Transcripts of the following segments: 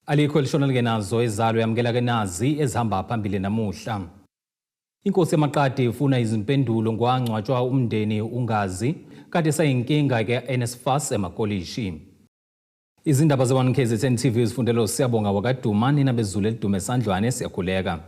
Alikho elishoneleke nazo ezalo yamkela ke nazi ezihamba phambili namuhla. Inkosi yaMaqadi ifuna izimpendulo ngwangcwatshwa umndeni ungazi kade sayinkinga ke NSFAS emakolishi. Izindaba ze1 KZN TV zifundelo siyabonga wakadumani nabezulu elidume esandlwane siyakhuleka.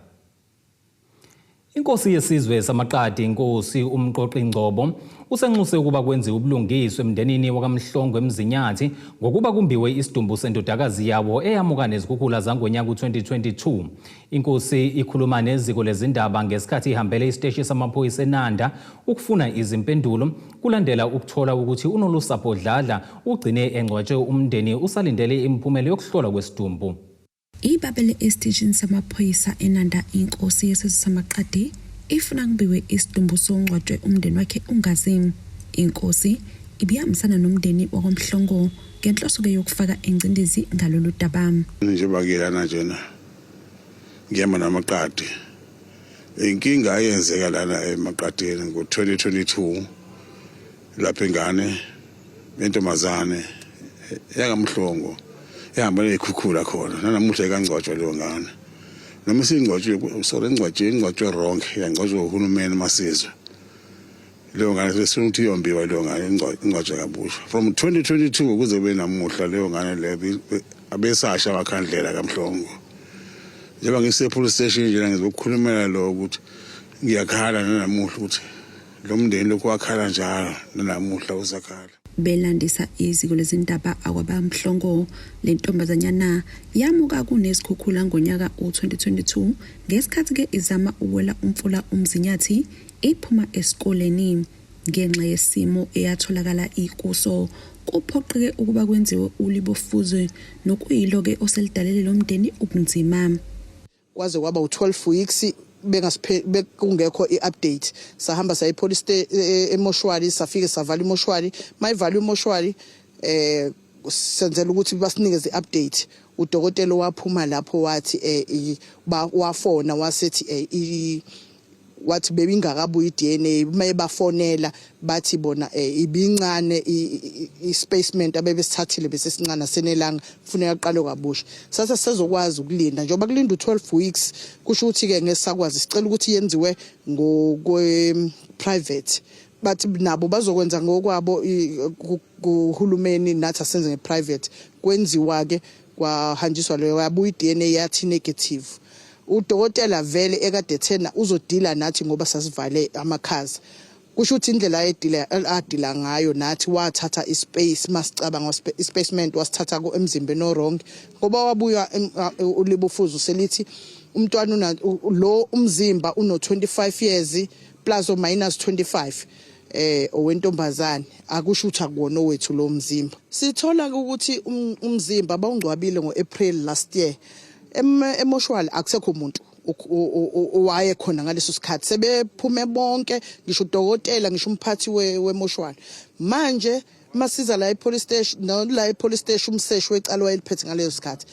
Inkosi yesizwe saMaqadi inkosi uMqoqi Ngcobo usenxuse ukuba kwenziwe ubulungiswe emndenini wakaMhlongo eMzinyathi ngokuba kumbiwe isidumbu sendodakazi yawo eyamuka nezikhukhula zangonyaka u2022. Inkosi ikhuluma neziko lezindaba ngesikhathi ihambele isiteshi samaphoyisa eNanda ukufuna izimpendulo kulandela ukuthola ukuthi unolusapho dladla ugcine engcwatshwe umndeni usalindele imiphumela yokuhlola kwesidumbu. Ibabele estation samaphoyisa eNanda inkosi yesizwe saMaqadi ifuna kubiwe isidumbu songcwatshwe umndeni wakhe ungazi. Inkosi ibiyamisana nomndeni wakoMhlongo ngenhloso ke yokufaka ingcindezi ngalolu daba. Njengoba kelana njena ngiyama naMaqadi. Inkinga ayenzeka lana eMaqadini ngo2022 lapha ingane yentombazane yakaMhlongo ehambele ikhukhula khona nanamuhla ikancwatshwa leyo ngane noma singcwatshwe ingcwatshwe wrong yangcwatshwa uhulumeni masizwe leyo ngane sesifuna ukuthi iyombiwa leyo ngane ingcwatshwe kabusha from 2022 kuze kube namuhla leyo ngane leyo abesasha bakhandlela kaMhlongo njengoba ngisepolice station nje ngizokukhulumela lo ukuthi ngiyakhala nanamuhla ukuthi lo mndeni lokho wakhala njalo nanamuhla usakhala. Belandisa iziko lezindaba akwabaMhlongo lentombazanyana yamuka kunezikhukhula ngonyaka u2022 ngesikhathi ke izama ukwela umfula uMzinyathi iphuma esikoleni ngenxa yesimo eyatholakala ikuso kuphoqeke ukuba kwenziwe ulibofuzo nokuyilo ke oselidalele lomndeni ubunzima. Kwaze kwaba u12 weeks bekungekho iupdate sahamba sayi police emoshwari safike savala emoshwari mayivala emoshwari senzela ukuthi basinikeze iupdate. Udokotela waphuma lapho wathi wafona wasethi wathi bebingakabuyi iDNA mayebafonela bathi bona ibincane ispacement abebesithathile bese sincane senelanga kufuneka aqale kabusha. Sasa sezokwazi ukulinda njengoba kulinda u12 weeks kusho ukuthi ke ngesakwazi sicela ukuthi yenziwe ngokwe private but nabo bazokwenza ngokwabo kuhulumeni nathi asenze ngeprivate kwenziwa ke kwahanjiswa leyo yabuya iDNA yathi negative. Udokotela vele ekade thena uzodila nathi ngoba sasivale amakhaza kusho ukuthi indlela adila ngayo nathi wathatha ispace masicabanga ispacement wasithatha ko emzimbeni wrong ngoba wabuya ulibofuzo selithi umntwana lo umzimba uno 25 years plus or minus 25 owentombazane akusho ukuthi akuwona wethu lo mzimba. Sithola ukuthi umzimba bawungcwabile ngoApril last year. Emoshwali akusekho umuntu owaye khona ngaleso sikhathi sebephume bonke ngisho udokotela ngisho umphathi wemoshwali. Manje masiza la epolice station la epolice station umseshi wecala wayeliphethe ngaleso sikhathi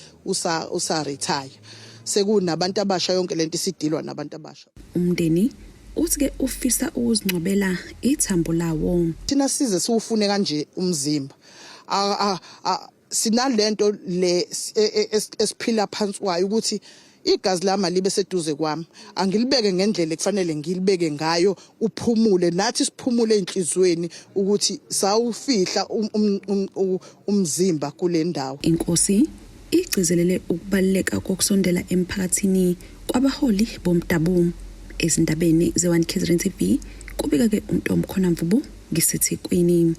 usa retire sekunabantu abasha yonke lento isidilwa nabantu abasha. Umndeni uthi ke ufisa ukuzingcwabela ithambo lawo. Thina size siwufune kanje umzimba sinalento le esiphila phansi kwayo ukuthi igazi lami libe seduze kwami angilibeke ngendlela ekufanele ngilibeke ngayo uphumule nathi siphumule enhlizweni ukuthi sawufihla umzimba kule ndawo. Inkosi igcizelele ukubaleka kokusondela emphakathini kwabaholi bomdabu ezindabeni ze1 KZN TV kubika ke uNtombi Khonamvubu ngisithi Queen.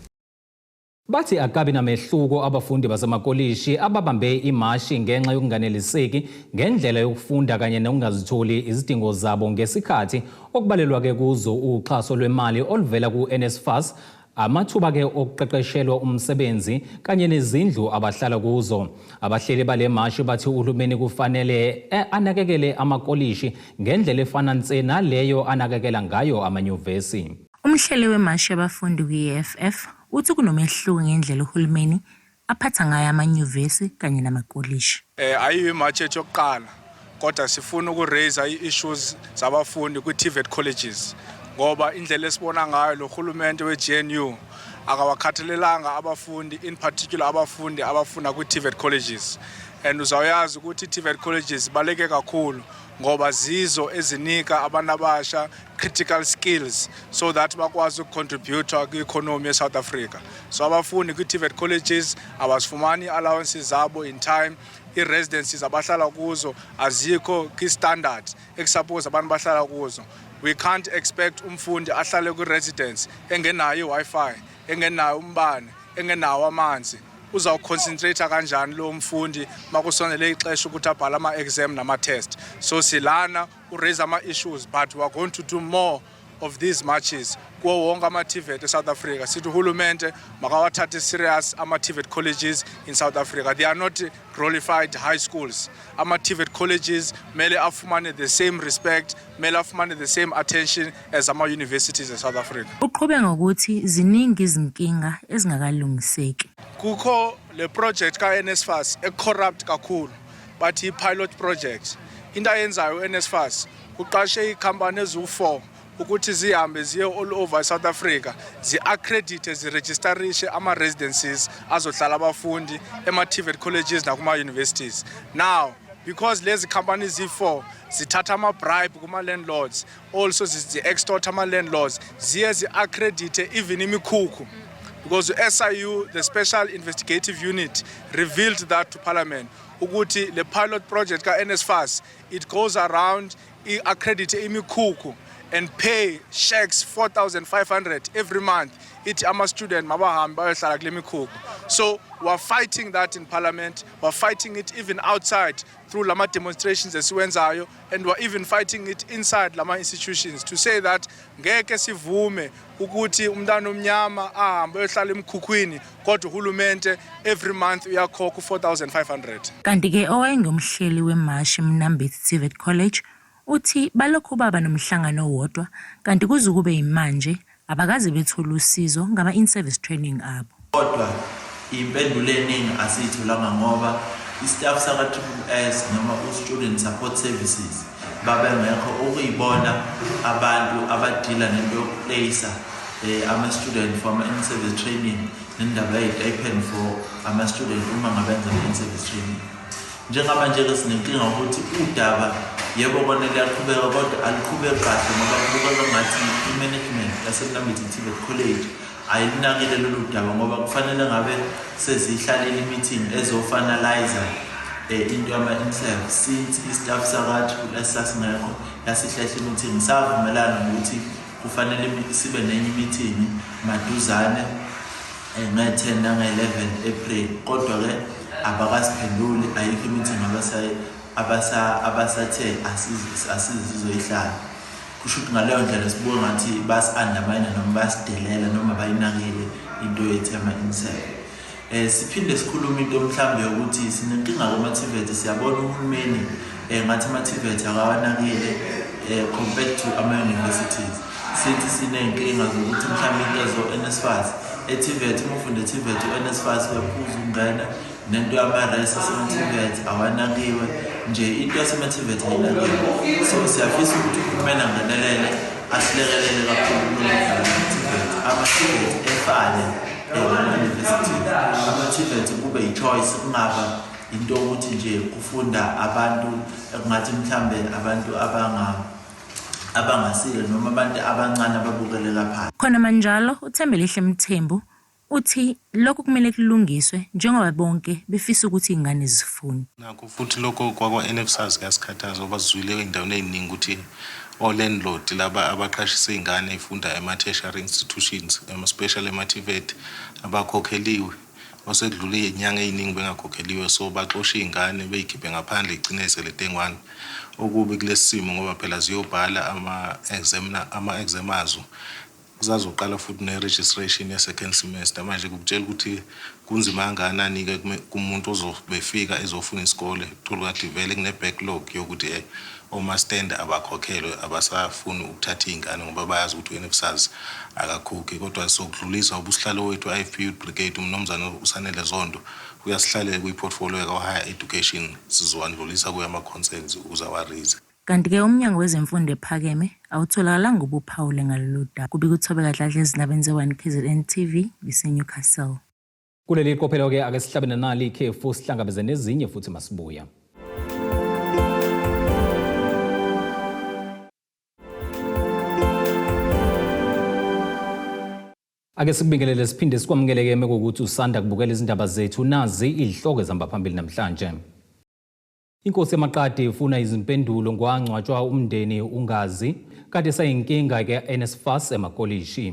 Bathi akabi namehluko abafundi basemakolishi ababambe imashi ngenxa yokunganeliseki ngendlela yokufunda kanye nokungazitholi izidingo zabo ngesikhathi okubalelwa ke kuzo uxhaso lwemali oluvela kuNSFAS amathuba ke okuqeqeshelwa umsebenzi kanye nezindlu abahlala kuzo. Abahleli bale mashi bathi uhulumeni kufanele anakekele amakolishi ngendlela efana naleyo anakekela ngayo amanyuvesi. Umhleli wemashi yabafundi kwi-EFF uthi kunomehluko ngendlela uhulumeni aphatha ngayo amanyuvesi kanye namakolishi. Ayiyo imatch yokuqala kodwa sifuna ukuraise i-issues zabafundi ku-TVET colleges ngoba indlela esibona ngayo lo hulumende we-GNU akawakhathalelanga abafundi in particular abafundi abafuna ku-TVET colleges and uzawuyazi ukuthi TVET colleges baleke kakhulu ngoba zizo ezinika abantu abasha critical skills so that bakwazi ukucontribute ku-economy eSouth Africa. So abafundi ku-TVET colleges abasifumani allowances zabo in time, i-residencies abahlala kuzo azikho ki-standard ekusuppose abantu bahlala kuzo. We can't expect umfundi ahlale ku-residence engenayo i-Wi-Fi, engenayo umbane, engenawo amanzi. Uzawuconcentrate kanjani lo mfundi makusonele ixesha ukuthi abhala ama-exam nama-test. So silana uraise ama-issues, but we are going to do more of these matches kuwo wonke ama-TVET eSouth Africa. Sithi uhulumente makawathathe serious ama-TVET colleges in South Africa. They are not glorified high schools. Ama-TVET colleges mele afumane the same respect, mele afumane the same attention as ama-universities eSouth Africa. Uqhubeka ngokuthi ziningi izinkinga ezingakalungiseki. Kukho le project ka-NSFAS e-corrupt kakhulu, but i-pilot project. Into ayenzayo u-NSFAS uqashe iikhampani eziwu-4 ukuthi zihambe ziye all over South Africa, zi-accredite, ziregisterishe ama-residencies azohlala abafundi ema-TVET colleges nakuma-universities. Now, because lezi companies zi-4 zithatha ama-bribe kuma-landlords, also zi-extort ama-landlords, ziye zi-accredite even imikhukhu. Because SIU, the Special Investigative Unit, revealed that to Parliament. Ukuthi the pilot project ka NSFAS, it goes around accredit imikhukhu and pay checks 4,500 every month. It ama student mabahambe bayohlala kule mikhukhu. So we're fighting that in Parliament. We're fighting it even outside through lama demonstrations esiwenzayo, and we're even fighting it inside lama institutions to say that ngeke sivume ukuthi umntana omnyama ahambe ayohlala emkhukhwini kodwa uhulumente every month uyakhokha 4,500. Kanti ke owayengumhleli weMashi Mnambithi TVET College uthi balokhu baba nomhlangano wodwa kanti kuze kube imanje abakaze bethola usizo ngama in-service training abo. Kodwa impendulo eningi asiyitholanga ngoba istaff saka-SSS noma u-student support services babengekho ukuyibona abantu abadila nento yokuplacea ama-student for ama-in-service training nendaba ye-stipend for ama-student uma ngabenza ama-in-service training. Njengamanje-ke sinenkinga ukuthi udaba yebo kona liyaqhubeka kodwa aliqhubeki kahle ngoba kubukeka ngathi i-management yaseMnambithi TVET College ayilinakile lolu daba ngoba kufanele ngabe sezihlalele i-meeting ezofinalize into yama-in-service. Since i-staff sakathi sasingekho yasihlehla i-meeting savumelana ngokuthi kufanele sibe nenye i-meeting maduzane nge-10 nange-11 April, kodwa-ke abakasiphenduli, ayikho i-meeting abasathe asizizoyihlala. Kusho ukuthi ngaleyo ndlela sibuke ngathi basi-undermine noma basidelela noma bayinakile into yethu yama-in-service. Siphinde sikhulume into mhlawumbe yokuthi sinenkinga kuma-TVET, siyabona uhulumeni ngathi ama-TVET akawanakile compared to ama-universities. Sithi sinenkinga zokuthi mhlawumbe into zo-NSFAS e-TVET, uma ufunda e-TVET u-NSFAS uyaphuza ukungena nento yama-rest asema-TVET awanakiwe nje, into yasema-TVET ayinakiwe. So siyafisa ukuthi uhulumeni angenelele asilekelele kakhulu TVET, ama-TVET efane nama-university, ama-TVET kube yi-choice, kungaba into ukuthi nje kufunda abantu kungathi mhlambe abantu abangasile noma abantu abancane ababukelela phansi. Khona manjalo uThembelihle Mthembu uthi lokho kumele kulungiswe njengoba bonke befisa ukuthi ingane zifunde. Nakho futhi lokho kwakwa-NSFAS kuyasikhathaza ngoba sizwile ey'ndaweni ey'ningi ukuthi o-landlord laba abaqashisa iy'ngane ey'funda ema-tertiary institutions, especially ema-TVET, abakhokheliwe osekudlule iy'nyanga ey'ningi bengakhokheliwe, so baxosha iy'ngane beyikhiphe ngaphandle igcine seletengwane. Okubi kulesi simo ngoba phela ziyobhala ama-exam azo kuzazoqala futhi ne-registration ye-second semester. Manje kukutshela ukuthi kunzima kangakanani-ke kumuntu ozobefika ezofuna isikole, thola kade vele kune-backlog yokuthi omastenda abakhokhelwe abasafuni ukuthatha iy'ngane ngoba bayazi ukuthi u-NSFAS akakhokhi. Kodwa sokudlulisa ubusihlalo wethu i-IFP Youth Brigade umnumzana uSanele Zondo uyasihlalela kwi-portfolio yaka-higher education, sizowandlulisa kuyo ama-concerns ukuze awarize. Kanti-ke umnyango wezemfundo ephakeme awutholakalanga ubuphawule ngalolu daba. Kubika uThobeka Dladla ezindabeni ze-1 KZN TV, bise-Newcastle. Kuleli qophelo ke ake sihlabene nali ikhefu sihlangabeze nezinye futhi masibuya. Ake sikubingelele siphinde sikwamukeleke ukuthi usanda kubukela izindaba zethu nazi izihloko ezihamba phambili namhlanje. Inkosi yaMaqadi ifuna izimpendulo ngwangcwatshwa umndeni ungazi kade sayinkinga ke NSFAS emakolishi.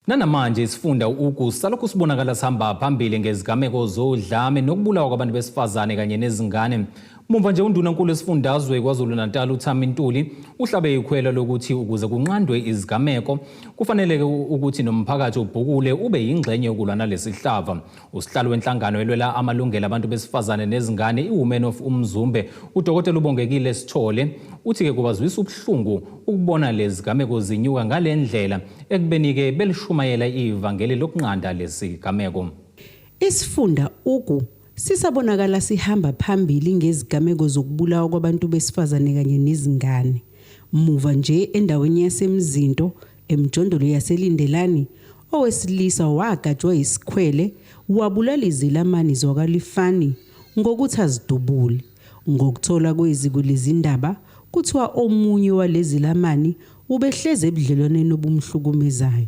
Nanamanje isifunda salokhu sibonakala sihamba phambili ngezigameko zodlame nokubulawa kwabantu besifazane kanye nezingane. Mumva nje undunankulu esifundazwe KwaZulu-Natal uThami Ntuli uhlabe ikhwelo lokuthi ukuze kunqandwe izigameko kufanele ukuthi nomphakathi ubhukule ube yingxenye yokulwa nalesihlava. Usihlalo wenhlangano elwela amalungelo abantu besifazane nezingane iWomen of Umzumbe uDokotela uBongekile Sithole uthi ke kubazwisa ubuhlungu ukubona lezigameko zinyuka ngalendlela ekubeni ke belishumayela ivangeli lokunqanda lesigameko. Isifunda sisabonakala sihamba phambili ngezigameko zokubulawa kwabantu besifazane kanye nezingane. Muva nje endaweni yaseMzinto emjondolo yaseLindelani owesilisa wagatshwa isikhwele wabulala izilamani zwakalifani ngokuthi azidubule. Ngokuthola kweziko lezindaba kuthiwa omunye walezilamani ubehleze ebudlelwaneni obumhlukumezayo.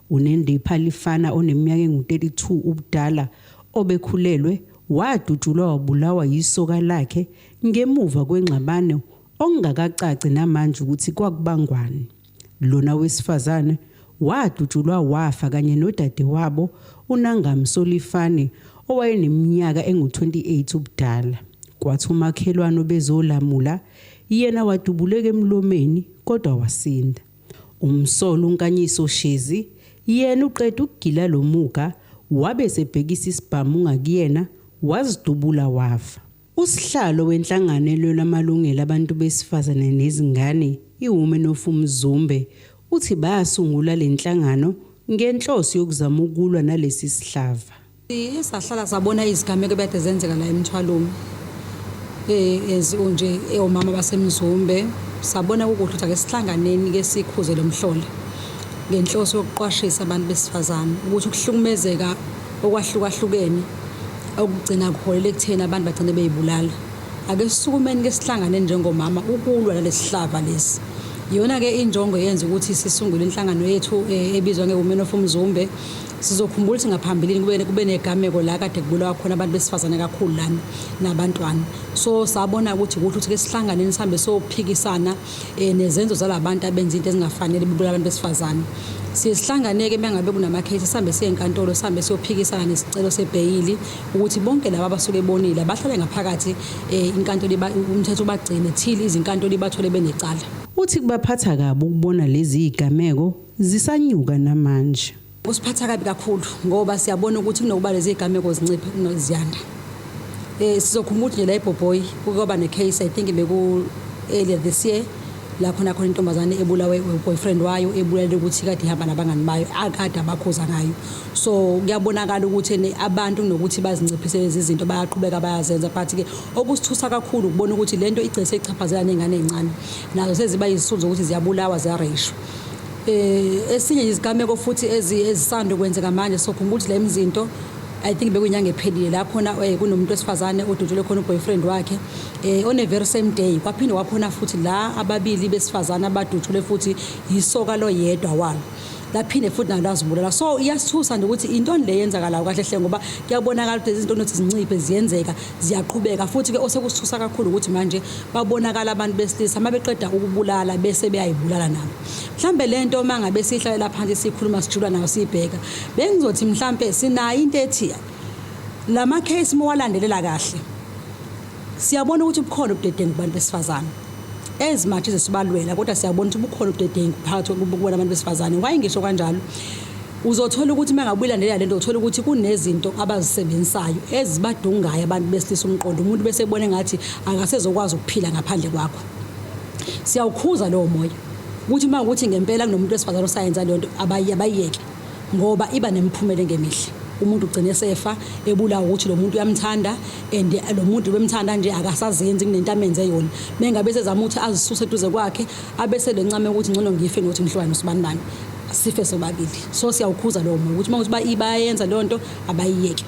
UNendipha Lifana oneminyaka engu-32 ubudala obekhulelwe wadutshulwa wabulawa yisoka lakhe ngemuva kwengxabano ongakacaci namanje ukuthi kwakubangwani. Lona wesifazane wadutshulwa wafa kanye nodade wabo uNangami Solifane owayeneminyaka engu-28 ubudala. Kwathi umakhelwane bezolamula yena wadubuleka emlomeni kodwa wasinda. Umsolo uNkanyiso Shezi yena uqeda ukugila lo muka wabe sebhekisa isibhamu ngakuyena wazidubula wafa. Usihlalo wenhlangano elwela amalungelo abantu besifazane nezingane iWomen of Umzumbe uthi bayasungula lenhlangano ngenhloso yokuzama ukulwa nalesi sihlava. Sahlala sabona izigameko ebede zenzeka la eMthwalweni nje omama baseMzumbe sabona ukuthi ake sihlanganeni ke sikhuze lomhlolo ngenhloso yokuqwashisa abantu besifazane ukuthi ukuhlukumezeka okwahlukahlukene okugcina kuholela ekutheni abantu bagcine beyibulala. Ake sisukumeni ke sihlangane njengomama ukulwa nalesihlava lesi. Yona ke injongo yenza ukuthi sisungule inhlangano yethu ebizwa ngeWomen of Umzumbe. Sizokhumbula ukuthi ngaphambilini kube negameko la kade kubulawa khona abantu besifazane kakhulu lana nabantwana. So sabona ukuthi ke sihlanganeni sihambe sophikisana nezenzo zalabantu abenza into ezingafanele bebulala abantu besifazane. Sihlangane ke mengabe kunama case sihambe siye enkantolo sihambe siyophikisana nesicelo sebhayili ukuthi bonke laba abasuke bonile bahlale ngaphakathi inkantolo umthetho bagcine thili izinkantolo bathole benecala. Uthi kubaphatha kabi ukubona lezi igameko zisanyuka namanje. Usiphatha kabi kakhulu ngoba siyabona ukuthi kunokuba lezi igameko zincipha kunoziyanda. Sizokhumbula nje la eBhoboyi kuba necase I think beku earlier this year la khona intombazane ebulawe boyfriend wayo ebulale ukuthi kade ihamba nabangani bayo akade abakhoza ngayo. So kuyabonakala ukuthi abantu nokuthi bazinciphise lezi izinto bayaqhubeka bayazenza but ke okusithusa kakhulu ukubona ukuthi lento igcine seyichaphazela nezingane ezincane nazo seziba yisizulu ukuthi ziyabulawa ziyareshwa. Esinye izigameko futhi ezisanda kwenzeka manje sokhumbula ukuthi la eMzinto I think bekuyinyanga ephelile la khona kunomuntu wesifazane odutshule khona uboyfriend wakhe on a very same day kwaphinde waphona futhi la ababili besifazane abadutshule futhi yisoka lo yedwa walo laphinde futhi nalazibulala. So iyasithusa nje ukuthi into le yenzakala kahle hle ngoba kuyabonakala ukuthi izinto nothi zinciphe ziyenzeka ziyaqhubeka futhi ke osekusithusa kakhulu ukuthi manje babonakala abantu besilisa mabeqeda ukubulala bese beyayibulala nabo. Mhlambe lento mangabe sihlalela phansi sikhuluma sijula nayo sibheka bengizothi mhlambe sinayo into ethi lama case mowalandelela kahle siyabona ukuthi bukhona ubudedengu kubantu besifazane ezimathi zesibalwela kodwa siyabona ukuthi bukhona ubudedengu phakathi kokubona abantu besifazane. Waye ngisho kanjalo uzothola ukuthi mangabuyilandelela lento uthola ukuthi kunezinto abazisebenzisayo ezibadungayo abantu besilisa umqondo umuntu bese ebone ngathi akasezokwazi ukuphila ngaphandle kwakho. Siyawukhuza lowo moya ukuthi mangukuthi ngempela kunomuntu wesifazane osayenza lento abayiyeke ngoba iba nemphumela engemihle. Umuntu ugcine sefa ebulawa ukuthi lo muntu uyamthanda and lo muntu bemthanda nje akasazenzi kunento amenze yona mengabe sezama ukuthi azisuse eduze kwakhe abese lencame ukuthi ngcono ngife nokuthi ngihlukane nosibani bani. sife sobabili. So siyawukhuza lo muntu ukuthi mawuthi bayenza le nto abayiyeke.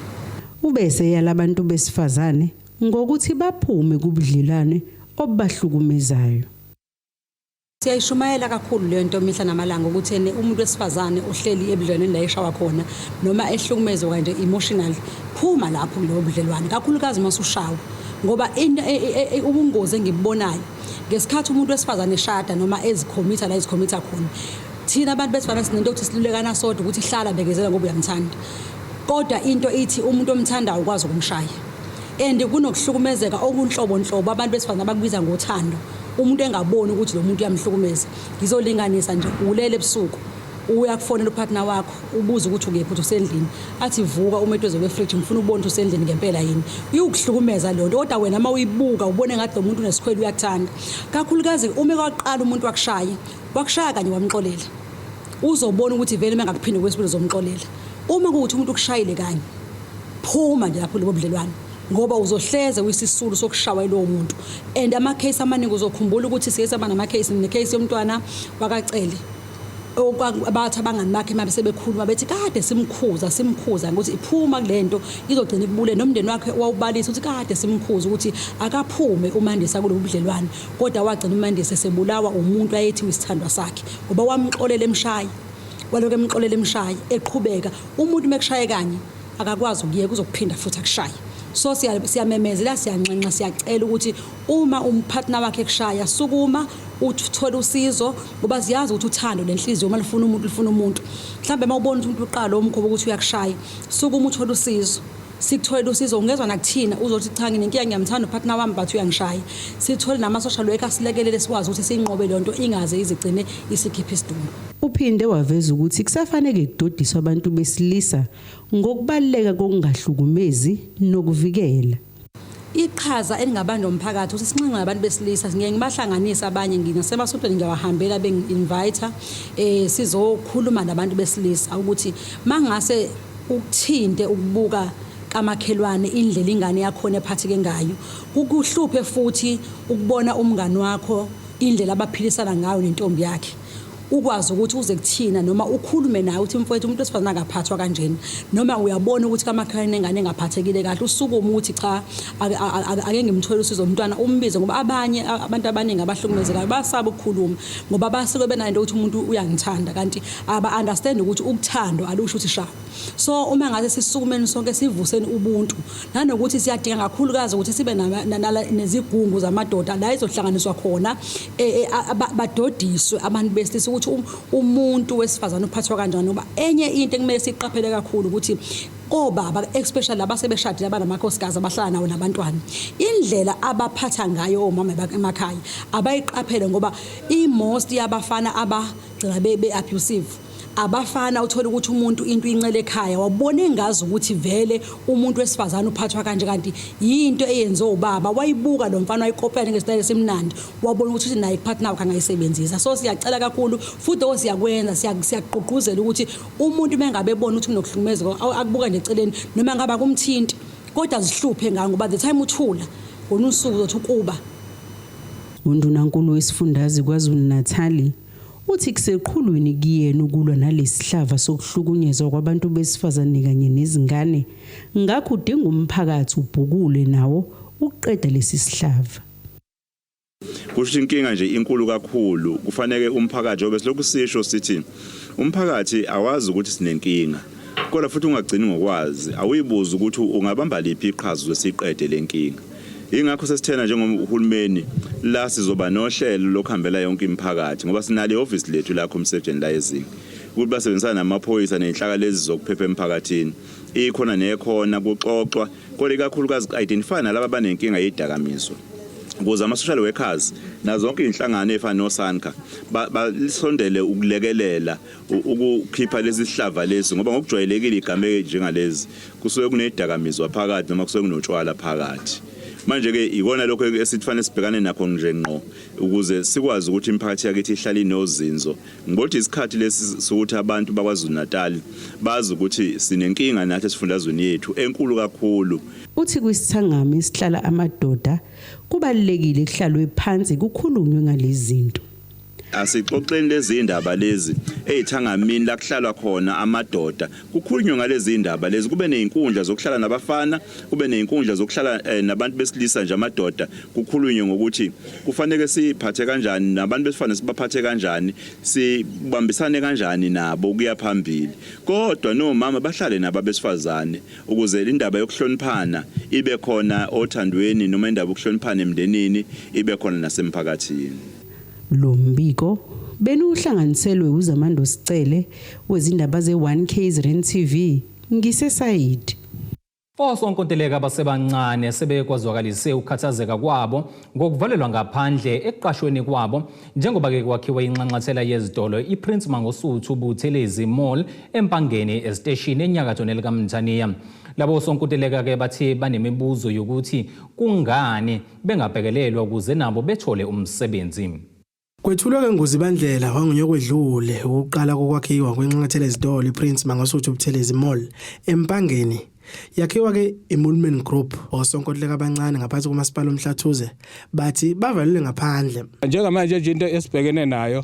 Ubese yalabantu besifazane ngokuthi baphume kubudlelwane obahlukumezayo. Siyayishumayela kakhulu le nto mihla namalanga ukuthi umuntu wesifazane uhleli ebudlelwaneni la eshawa khona noma ehlukumezwa kanje emotionally phuma lapho kulobo budlelwane kakhulukazi masushawa ngoba ubungozi engibubonayo ngesikhathi umuntu wesifazane eshada noma ezikhomitha la ezikhomitha khona thina abantu besifazane sinento ukuthi silulekana sodwa ukuthi hlala bekezela ngoba uyamthanda kodwa into ithi umuntu omthandayo ukwazi ukumshaya and kunokuhlukumezeka okunhlobonhlobo abantu besifazane abakubiza ngothando umuntu engaboni ukuthi lo muntu uyamhlukumeza ngizolinganisa nje ulele ebusuku uyakufonela upartner wakho ubuza ukuthi ukephi usendlini athi vuka uma into ezobe fridge ngifuna ukubona ukuthi usendlini ngempela yini uyukuhlukumeza lo nto kodwa wena uma uyibuka ubone ngathi lo muntu unesikhwele uyakuthanda kakhulukazi uma kwaqala umuntu wakushaya kanye wamxolela uzobona ukuthi vele mengakuphinde kwesibili uzomxolela uma kuuthi umuntu ukushayile kanye phuma nje lapho lobo budlelwane ngoba uzohleze wisisulu sokushawa lo muntu and ama case amaningi uzokhumbula ukuthi siyesaba nama case ne case yomntwana wakacele abathi abangani bakhe mabe sebekhuluma bethi kade simkhuza ukuthi iphuma kulento izogcina ikubule nomndeni wakhe wawubalisa ukuthi kade simkhuza ukuthi akaphume uMandisa kulo budlelwane kodwa wagcina uMandisa sebulawa umuntu ayethi wisithandwa sakhe ngoba wamxolela emshayi waloke emxolela emshayi eqhubeka umuntu mekushaye kanye akakwazi ukuyeka uzokuphinda futhi akushaye so siyamemezela siyanxenxa siyacela ukuthi uma umpartner wakhe kushaya sukuma uthole usizo ngoba siyazi ukuthi uthando lenhliziyo uma lifuna umuntu mhlambe mawubona ukuthi umuntu uqala omkhobo ukuthi uyakushaya sukuma uthole usizo sikutholela usizo ungezwa nakuthina uzothi cha nginenkinga ngiyamthanda upartner wami but uyangishaya sithole nama social worker silekelele sikwazi ukuthi siyinqobe le nto ingaze izigcine isikhipha isidumbu. Uphinde waveza ukuthi kusafanele kudodiswe abantu besilisa ngokubaleka kokungahlukumezi nokuvikela. Iqhaza elingaba nomphakathi ukuthi sinxenxe abantu besilisa ngeke ngibahlanganisa abanye nginasemasontweni ngiyawahambela bengi-invite sizokhuluma nabantu besilisa ukuthi mangase ukuthinte ukubuka kamakhelwane indlela ingane yakhona ephatheke ngayo kukuhluphe futhi ukubona umngani wakho indlela abaphilisana ngayo nentombi yakhe ukwazi ukuthi uze kuthina noma ukhulume naye uthi mfowethu umuntu wesifazane akaphathwa kanjeni noma uyabona ukuthi kamakhelwane engane engaphathekile kahle usukuma uthi cha ake ngimthole usizo umntwana umbize ngoba abanye abantu abaningi abahlukumezekayo basaba ukukhuluma ngoba basuke benanto ukuthi umuntu uyangithanda kanti aba understand ukuthi ukuthando alusho ukuthi sha so uma ngaze sisukumeni sonke sivuseni ubuntu nanokuthi siyadinga kakhulukazi ukuthi sibe nezigungu zamadoda la izohlanganiswa khona badodiswe abantu besilisa ukuthi umuntu wesifazane uphathwa kanjani ngoba enye into ekumele siqaphele kakhulu ukuthi obaba especially abasebeshadile abanamakhosikazi abahlala nawo nabantwana indlela abaphatha ngayo omama emakhaya abayiqaphele ngoba most yabafana abagcina be-abusive abafana uthola ukuthi umuntu into incele ekhaya wabone ngazi ukuthi vele umuntu wesifazane uphathwa kanje kanti yinto eyenze ubaba wayibuka lo mfana wayikopela ngesitayile semnandi wabona ukuthi naye ipartner wakhe angayisebenzisa so siyacela kakhulu futhi osiyakwenza siyaqhuquzela ukuthi umuntu mengabe ebona ukuthi kunokuhlukumezeka akubuka nje eceleni noma ngaba kumthinti kodwa zihluphe ngayo ngoba the time uthula ngona usuku uzothi ukuba uNdunankulu wesifundazi kwaZulu Natal uthi kuseqhulwini kuyena ukulwa nalesihlava sokuhlukunyezwa kwabantu besifazane kanye nezingane ngakho udinga umphakathi ubhukule nawo uqeda lesi sihlava. Kusho inkinga nje inkulu kakhulu kufanele umphakathi obe silokhu sisho sithi umphakathi awazi ukuthi sinenkinga kodwa futhi ungagcini ngokwazi awuyibuza ukuthi ungabamba liphi iqhaza lesiqede lenkinga. Ingakho sesithena njengohulumeni la sizoba nohlelo lokuhambela yonke imphakathi ngoba sinale office lethu la Comsegeni la ezinga ukuthi basebenzisana namaphoyisa nenhlaka lezi zokuphepha emphakathini ikhona nekhona kuxoxwa kodwa ikakhulukazi identify nalabo abanenkinga yedakamiswa ukuze ama-social workers nazonke inhlangano efana noSANCA basondele ukulekelela ukukhipha lezi sihlava lezi ngoba ngokujwayelekile igama njengalezi kusuke kunedakamizwa phakathi noma kusuke kunotshwala phakathi. Manje ke ikona lokho esithifane sibhekane nakho nje ngqo ukuze sikwazi ukuthi imphakathi yakithi ihlale inozinzo ngokuthi isikhathi lesi sokuthi abantu bakwaZulu Natal bazi ukuthi sinenkinga nathi esifundazweni yethu enkulu kakhulu. Uthi kwisithangami isihlala amadoda kubalekile kuhlalwe phansi kukhulunywe ngalezi zinto. asixoxeni lezi indaba lezi ezithangamini la kuhlalwa khona amadoda kukhulunywe ngalezi indaba lezi kube nezinkundla zokuhlala nabafana kube nezinkundla zokuhlala nabantu besilisa nje amadoda kukhulunywe ngokuthi kufanele siphathe kanjani nabantu besifana sibaphathe kanjani sibambisane kanjani nabo ukuya phambili kodwa nomama bahlale nabo besifazane ukuze indaba yokuhloniphana ibe khona othandweni noma indaba yokuhloniphana emndenini ibe khona nasemphakathini. Lo mbiko benuhlanganiselwe uZamando Sicele wezindaba ze1K's Rand TV ngisesayidi. Osonkontileka abasebancane sebekwazwakalise ukukhathazeka kwabo ngokuvalelwa ngaphandle ekuqashweni kwabo njengoba ke kwakhiwa inxanxathela yezitolo iPrince Mangosuthu Buthelezi Mall eMpangeni esiteshini enyakatho nelikaMthaniya. Labo osonkontileka ke bathi banemibuzo yokuthi kungani bengabhekelelwa ukuze nabo bethole umsebenzi. Kwethulwa ke ngozibandlela wangonyokwedlule ukuqala kokwakhiwa kwenxanxathela ezitolo iPrince Mangosuthu Buthelezi Mall eMpangeni. Yakhiwa ke iMulman Group osonkontileka abancane ngaphansi komasipala uMhlathuze bathi bavalelwe ngaphandle. Njengamanje nje into esibhekene nayo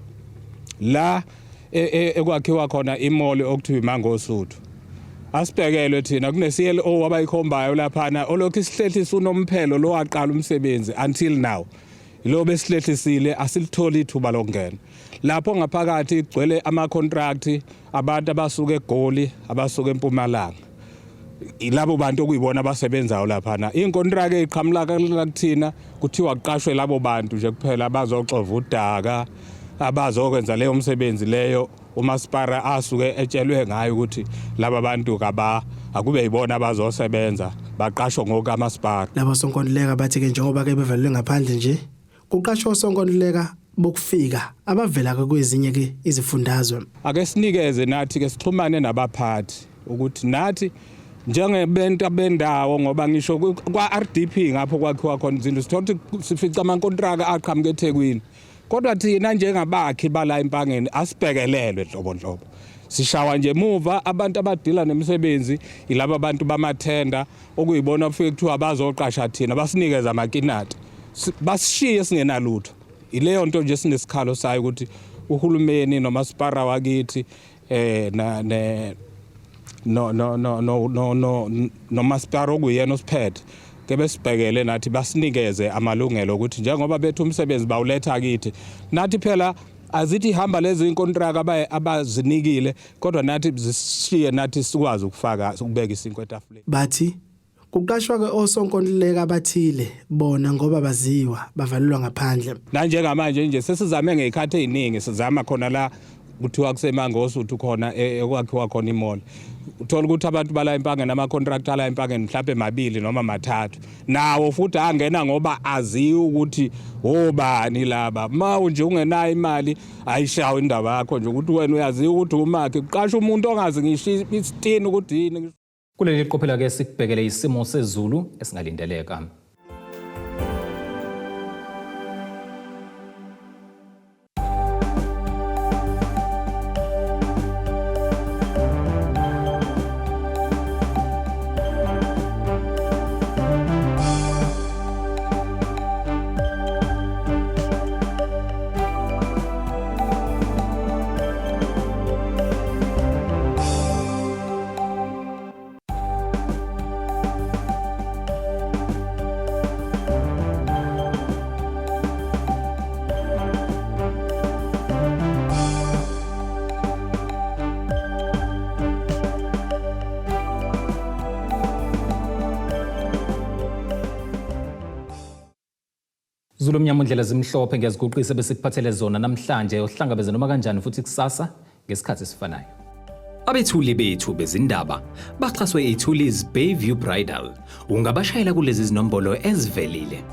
la ekwakhiwa khona imall okuthiwa iMangosuthu. Asibhekelwe thina kune CLO abayikhombayo laphana olokhu isihlehlisa unomphelo lo waqala umsebenzi until now. Lo besihlehlisile asilitholi ithuba lokungena. Lapho ngaphakathi igcwele ama contract abantu abasuka eGoli abasuka eMpumalanga. Ilabo bantu okuyibona abasebenzayo laphana inkontrakt eqhamula kuthina kuthiwa aqashwe labo bantu nje kuphela abazoxova udaka abazokwenza leyo umsebenzi leyo uMaspara asuke etshelwe ngayo ukuthi laba bantu akube yibona abazosebenza baqashwe ngokaMaspara. Labo sonkontileka bathi ke njengoba ke bevalelwe ngaphandle nje kuqashwa osonkontileka bokufika abavela kwezinye ke izifundazwe. Ake sinikeze nathi ke sixhumane nabaphathi ukuthi nathi njengebento abendawo ngoba ngisho kwa RDP ngapho kwakhiwa khona izindlu sithola sifica ama contract aqhamuke eThekwini kodwa thina njengabakhi bala eMpangeni asibhekelelwe nhlobo sishawa nje muva abantu abadila nemisebenzi ilabo abantu bamathenda okuyibona ufike kuthiwa bazoqasha thina basinikeza amakinati basishiye singenalutho ileyo nto nje sinesikhalo sayo ukuthi uhulumeni noMaspara wakithi no Maspara okuyena osiphethe ke besibhekele nathi basinikeze amalungelo ukuthi njengoba bethu umsebenzi bawuletha kithi nathi phela azithi hamba lezi inkontrakt abazinikile kodwa nathi zishiye nathi sikwazi ukufaka ukubeka isinkwe etafuleni. Bathi kuqashwa ke osonkontileka abathile bona ngoba baziwa bavalelwa ngaphandle. Na njengamanje nje sesizame ngezikhathi eziningi sizama khona la kuthiwa kuseMangosuthu khona ekwakhiwa khona imall. Uthola ukuthi abantu bala eMpangeni ama contract ala eMpangeni mhlawumbe mabili noma mathathu nawo futhi angena ngoba aziwe ukuthi obani laba mawu nje ungenayo imali ayishawa indaba yakho nje ukuthi wena uyaziwa ukuthi umakhe uqasha umuntu ongazi ngisho isitini ukuthi yini. Kuleli qophela ke sikubhekele isimo sezulu esingalindeleka. Zulu mnyama indlela zimhlophe ngiyaziguqisa bese kuphathele zona namhlanje ohlangabeze noma kanjani futhi kusasa ngesikhathi esifanayo. Abethuli bethu bezindaba baxhaswe eThulis Bayview Bridal. Ungabashayela kulezi zinombolo ezivelile.